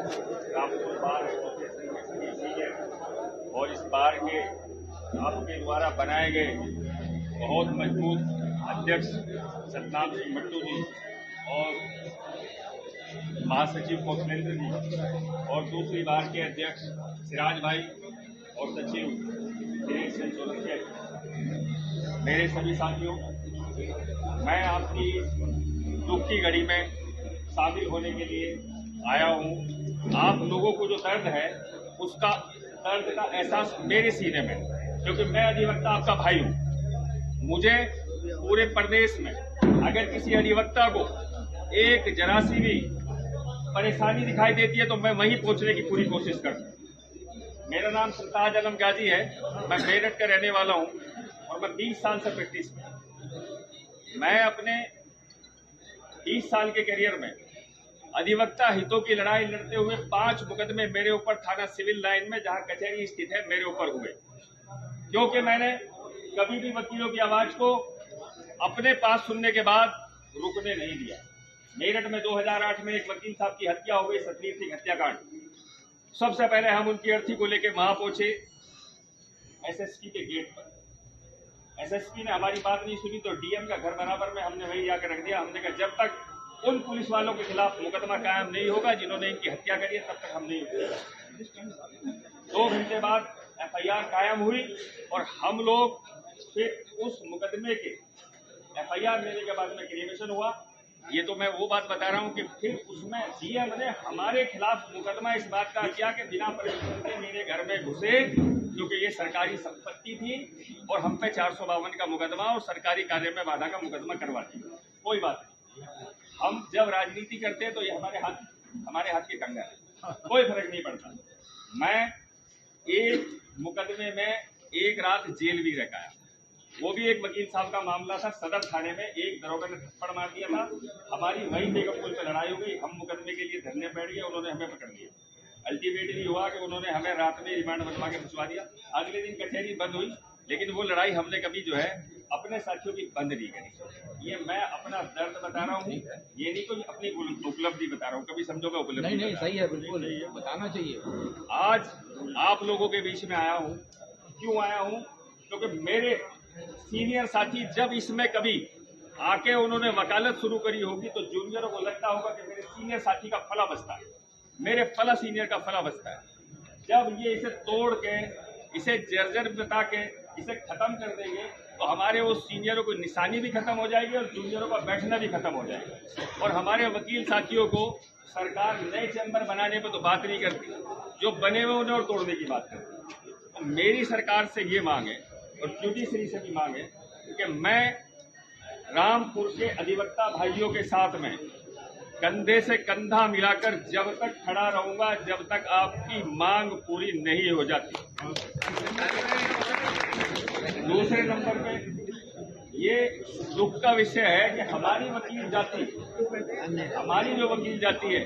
Rampur bar association के सभी senior और इस बार के आपके द्वारा बनाए गए बहुत मजबूत अध्यक्ष सतनाम सिंह मट्टू जी और महासचिव कौशलेंद्र जी और दूसरी बार के अध्यक्ष सिराज भाई और सचिव दिनेश सिंह सोलंकी, मेरे सभी साथियों, मैं आपकी दुख की घड़ी में शामिल होने के लिए आया हूँ। आप लोगों को जो दर्द है उसका दर्द का एहसास मेरे सीने में, क्योंकि मैं अधिवक्ता आपका भाई हूँ। मुझे पूरे प्रदेश में अगर किसी अधिवक्ता को एक जरा सी भी परेशानी दिखाई देती है तो मैं वहीं पहुंचने की पूरी कोशिश करता हूँ। मेरा नाम सरताज आलम गाजी है, मैं मेरठ का रहने वाला हूँ और मैं 20 साल से प्रैक्टिस में। मैं अपने 20 साल के करियर में अधिवक्ता हितों की लड़ाई लड़ते हुए 5 मुकदमे मेरे ऊपर थाना सिविल लाइन में, जहां कचहरी स्थित है, मेरे ऊपर हुए, क्योंकि मैंने कभी भी वकीलों की आवाज को अपने पास सुनने के बाद रुकने नहीं दिया। मेरठ में 2008 में एक वकील साहब की हत्या हो गई, सतवीर सिंह हत्याकांड। सबसे पहले हम उनकी अर्थी को लेकर वहां पहुंचे एसएसपी के गेट पर। एसएसपी ने हमारी बात नहीं सुनी तो डीएम का घर बराबर में हमने वही जाकर रख दिया। हमने कहा जब तक उन पुलिस वालों के खिलाफ मुकदमा कायम नहीं होगा जिन्होंने इनकी हत्या करी है, तब तक हम नहीं उठेंगे। 2 घंटे बाद एफआईआर कायम हुई और हम लोग फिर उस मुकदमे के एफआईआर लेने के बाद में क्रिमिनेशन हुआ। ये तो मैं वो बात बता रहा हूँ कि फिर उसमें डीएम ने हमारे खिलाफ मुकदमा इस बात का किया कि बिना परमिशन के मेरे घर में घुसे, क्योंकि ये सरकारी संपत्ति थी और हम पे 452 का मुकदमा और सरकारी कार्य में बाधा का मुकदमा करवा दिया। कोई बात नहीं, हम जब राजनीति करते हैं तो ये हमारे हाथ की कंगा है, कोई फर्क नहीं पड़ता। मैं एक मुकदमे में एक रात जेल भी रखाया, वो भी एक वकील साहब का मामला था। सदर थाने में एक दरोगा ने थप्पड़ मार दिया था, हमारी वहीं बेगमपुर पे लड़ाई हो गई, हम मुकदमे के लिए धरने बैठ गए, उन्होंने हमें पकड़ लिया। अल्टीमेटली हुआ कि उन्होंने हमें रात में रिमांड बनवा के भिजवा दिया। अगले दिन कचहरी बंद हुई, लेकिन वो लड़ाई हमने कभी जो है अपने साथियों की बंद नहीं करी। ये मैं अपना दर्द बता रहा हूँ, ये नहीं कोई अपनी उपलब्धि बता रहा हूँ। कभी समझोगे उपलब्धि नहीं, सही है, बिल्कुल बताना चाहिए। आज आप लोगों के बीच में आया हूँ, क्यों आया हूँ? क्योंकि मेरे सीनियर साथी जब इसमें कभी आके उन्होंने वकालत शुरू करी होगी तो जूनियरों को लगता होगा कि मेरे सीनियर साथी का फला बसता है, मेरे फला सीनियर का फला बसता है। जब ये इसे तोड़ के, इसे जर्जर बता के इसे खत्म कर देंगे तो हमारे उस सीनियरों को निशानी भी खत्म हो जाएगी और जूनियरों का बैठना भी खत्म हो जाएगा। और हमारे वकील साथियों को सरकार नए चैम्बर बनाने पर तो बात नहीं करती, जो बने हुए उन्हें और तोड़ने की बात करती। तो मेरी सरकार से ये मांग है और जुडिशरी से भी मांग है कि मैं रामपुर के अधिवक्ता भाइयों के साथ में कंधे से कंधा मिलाकर जब तक खड़ा रहूंगा जब तक आपकी मांग पूरी नहीं हो जाती। दूसरे नंबर पे ये दुख का विषय है कि हमारी वकील जाति, हमारी जो वकील जाति है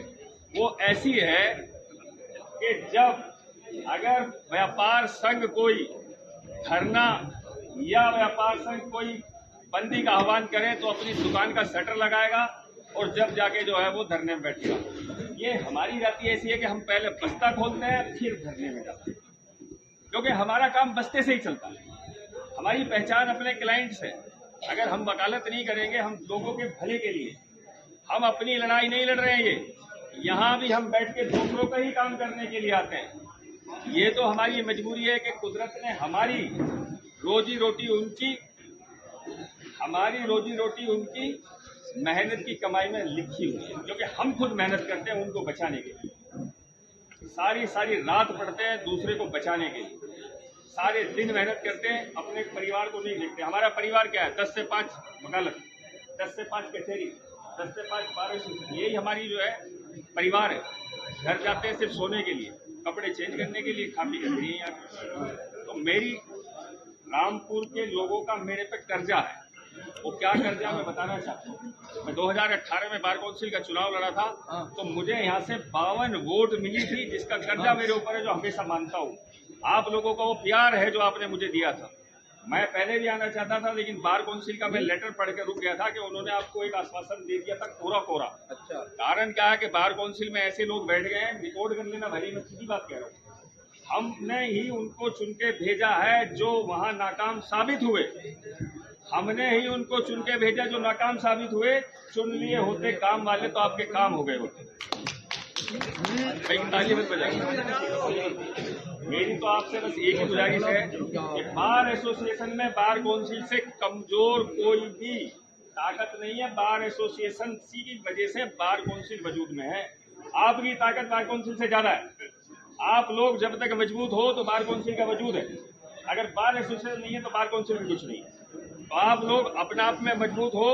वो ऐसी है कि जब अगर व्यापार संघ कोई धरना या व्यापार संघ कोई बंदी का आह्वान करे तो अपनी दुकान का शटर लगाएगा और जब जाके जो है वो धरने में बैठेगा। ये हमारी जाति ऐसी है कि हम पहले बस्ता खोलते हैं फिर धरने में जाते हैं, क्योंकि हमारा काम बस्ते से ही चलता है। हमारी पहचान अपने क्लाइंट्स है। अगर हम वकालत नहीं करेंगे, हम लोगों के भले के लिए, हम अपनी लड़ाई नहीं लड़ रहे हैं। यहाँ भी हम बैठ के दूसरों का ही काम करने के लिए आते हैं। ये तो हमारी मजबूरी है कि कुदरत ने हमारी रोजी रोटी उनकी मेहनत की कमाई में लिखी हुई है, क्योंकि हम खुद मेहनत करते हैं उनको बचाने के लिए। सारी रात पढ़ते हैं दूसरे को बचाने के लिए, सारे दिन मेहनत करते हैं, अपने परिवार को नहीं देखते। हमारा परिवार क्या है? 10 से 5 वकालत, 10 से 5 कचहरी, 10 से 5 बार, यही हमारी जो है परिवार है। घर जाते हैं सिर्फ सोने के लिए, कपड़े चेंज करने के लिए, खा पी कर नहीं आते। तो मेरी रामपुर के लोगों का मेरे पे कर्जा है। वो क्या कर्जा मैं बताना चाहता हूँ। मैं 2018 में बार काउंसिल का चुनाव लड़ा था, तो मुझे यहाँ से 52 वोट मिली थी, जिसका कर्जा मेरे ऊपर है, जो हमेशा मानता हूँ। आप लोगों का वो प्यार है जो आपने मुझे दिया था। मैं पहले भी आना चाहता था, लेकिन बार काउंसिल का मैं लेटर पढ़ के रुक गया था कि उन्होंने आपको एक आश्वासन दे दिया था कोरा कोरा। अच्छा। कारण क्या है कि बार काउंसिल में ऐसे लोग बैठ गए हैं, रिकॉर्ड कर लेना भाई, मैं सीधी बात कह रहा हूँ। हमने ही उनको चुन के भेजा है जो वहां नाकाम साबित हुए। हमने ही उनको चुन के भेजा जो नाकाम साबित हुए। चुन लिए होते काम वाले तो आपके काम हो गए होते। ताली मत बजाइए। मेरी तो आपसे बस एक ही गुजारिश है कि बार एसोसिएशन में बार काउंसिल से कमजोर कोई भी ताकत नहीं है। बार एसोसिएशन की वजह से बार काउंसिल वजूद में है। आपकी ताकत बार काउंसिल से ज्यादा है। आप लोग जब तक मजबूत हो तो बार काउंसिल का वजूद है। अगर बार एसोसिएशन नहीं है तो बार काउंसिल में कुछ नहीं है। तो आप लोग अपने आप में मजबूत हो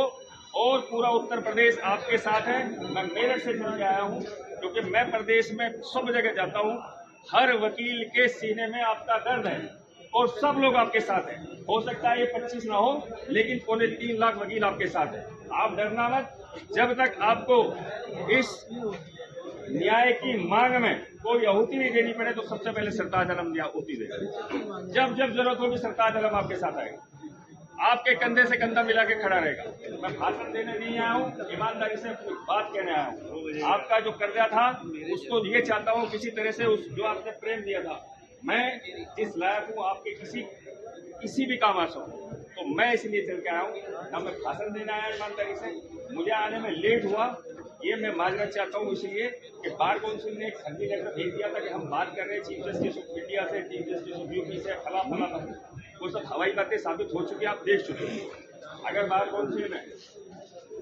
और पूरा उत्तर प्रदेश आपके साथ है। मैं मेरठ से चल के आया हूँ क्योंकि मैं प्रदेश में सब जगह जाता हूँ। हर वकील के सीने में आपका दर्द है और सब लोग आपके साथ हैं। हो सकता है ये 25 ना हो, लेकिन 3.25 लाख वकील आपके साथ हैं। आप डरना मत। जब तक आपको इस न्याय की मांग में कोई आहुति नहीं देनी पड़े तो सबसे पहले सरताज आलम आहुति दे। जब जब जरूरत होगी सरताज आलम आपके साथ आएगा, आपके कंधे से कंधा मिला के खड़ा रहेगा। मैं भाषण देने नहीं आया हूँ, ईमानदारी से बात कहने आया हूँ। आपका जो कर्जा था उसको ये चाहता हूँ किसी तरह से उस जो आपने प्रेम दिया था, मैं इस लायक हूँ आपके किसी भी काम आ सकूँ, तो मैं इसलिए चल के आया हूँ। ना मैं भाषण देने आया ईमानदारी से, मुझे आने में लेट हुआ, ये मैं माजरत चाहता हूँ इसलिए कि बार काउंसिल ने एक फर्जी लेटर भेज दिया था कि हम बात कर रहे हैं चीफ जस्टिस ऑफ इंडिया से, चीफ जस्टिस ऑफ यूपी से, फला फला फला। वो सब हवाई बातें साबित हो चुकी, आप देख चुके हैं। अगर बार काउंसिल में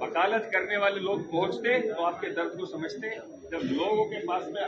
वकालत करने वाले लोग पहुंचते तो आपके दर्द को समझते। जब लोगों के पास में